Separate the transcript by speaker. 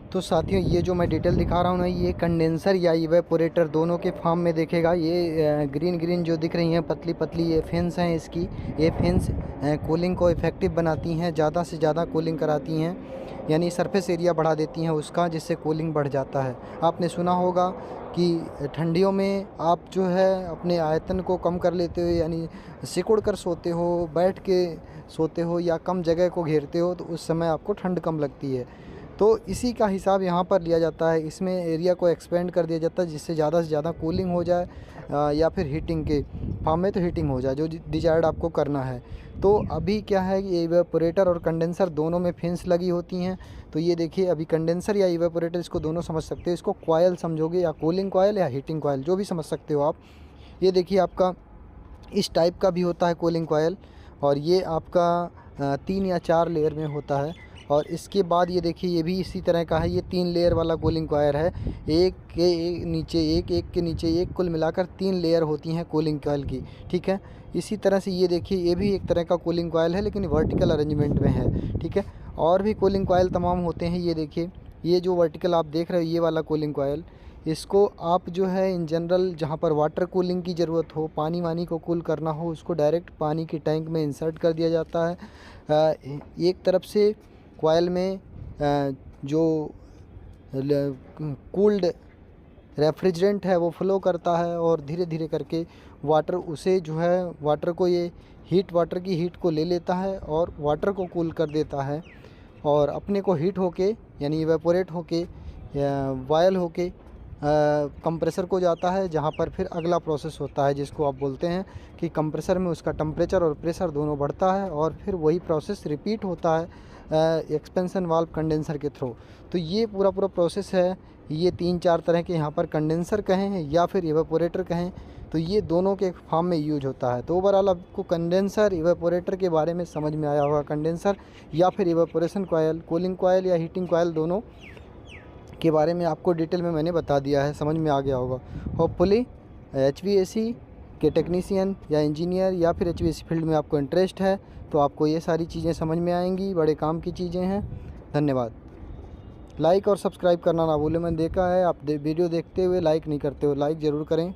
Speaker 1: तो साथियों, ये जो मैं डिटेल दिखा रहा हूँ ना, ये कंडेंसर या इवेपोरेटर दोनों के फार्म में देखेगा। ये ग्रीन ग्रीन जो दिख रही हैं पतली पतली, ये फिन्स हैं इसकी। ये फिन्स कूलिंग को इफ़ेक्टिव बनाती हैं, ज़्यादा से ज़्यादा कूलिंग कराती हैं, यानी सरफेस एरिया बढ़ा देती हैं उसका, जिससे कूलिंग बढ़ जाता है। आपने सुना होगा कि ठंडियों में आप जो है अपने आयतन को कम कर लेते हो, यानी सिकुड़ कर सोते हो, बैठ के सोते हो या कम जगह को घेरते हो, तो उस समय आपको ठंड कम लगती है। तो इसी का हिसाब यहाँ पर लिया जाता है। इसमें एरिया को एक्सपेंड कर दिया जाता है जिससे ज़्यादा से ज़्यादा कूलिंग हो जाए, या फिर हीटिंग के फार्म में तो हीटिंग हो जाए जो डिजायर्ड आपको करना है। तो अभी क्या है कि इवेपोरेटर और कंडेंसर दोनों में फिन्स लगी होती हैं। तो ये देखिए, अभी कंडेंसर या इवेपोरेटर इसको दोनों समझ सकते हो। इसको कॉयल समझोगे, या कूलिंग कॉयल या हीटिंग कॉयल, जो भी समझ सकते हो आप। ये देखिए, आपका इस टाइप का भी होता है कूलिंग कॉयल, और ये आपका 3 या 4 लेयर में होता है। और इसके बाद ये देखिए, ये भी इसी तरह का है। ये 3 लेयर वाला कूलिंग कॉयल है। एक के नीचे एक, एक के नीचे एक, कुल मिलाकर 3 लेयर होती हैं कूलिंग कॉयल की। ठीक है। इसी तरह से ये देखिए, ये भी एक तरह का कूलिंग कॉयल है, लेकिन वर्टिकल अरेंजमेंट में है। ठीक है। और भी कूलिंग कॉयल तमाम होते हैं। ये देखिए, ये जो वर्टिकल आप देख रहे हो, ये वाला कूलिंग कॉयल, इसको आप जो है इन जनरल जहाँ पर वाटर कूलिंग की ज़रूरत हो, पानी वानी को कूल करना हो, उसको डायरेक्ट पानी की टैंक में इंसर्ट कर दिया जाता है। एक तरफ से कॉयल में जो कूल्ड रेफ्रिजरेंट है वो फ्लो करता है, और धीरे धीरे करके वाटर उसे जो है, वाटर को ये हीट, वाटर की हीट को ले लेता है और वाटर को कूल कर देता है, और अपने को हीट होके, यानी इवेपोरेट होके, बॉयल होके कंप्रेसर को जाता है, जहाँ पर फिर अगला प्रोसेस होता है जिसको आप बोलते हैं कि कंप्रेसर में उसका टेम्परेचर और प्रेशर दोनों बढ़ता है, और फिर वही प्रोसेस रिपीट होता है एक्सपेंशन वाल्व कंडेंसर के थ्रू। तो ये पूरा पूरा प्रोसेस है। ये 3-4 तरह के यहाँ पर कंडेंसर कहें या फिर इवेपोरेटर कहें, तो ये दोनों के फार्म में यूज होता है। तो ओवरऑल आपको कंडेंसर इवेपोरेटर के बारे में समझ में आया होगा। कंडेंसर या फिर इवेपोरेशन कॉयल, कूलिंग कॉयल या हीटिंग कॉयल, दोनों के बारे में आपको डिटेल में मैंने बता दिया है, समझ में आ गया होगा होपफुली। एचवीएसी के टेक्नीशियन या इंजीनियर या फिर एचवीएसी फील्ड में आपको इंटरेस्ट है, तो आपको ये सारी चीज़ें समझ में आएंगी, बड़े काम की चीज़ें हैं। धन्यवाद। लाइक और सब्सक्राइब करना ना भूलें। मैंने देखा है आप वीडियो देखते हुए लाइक नहीं करते हो, लाइक ज़रूर करें।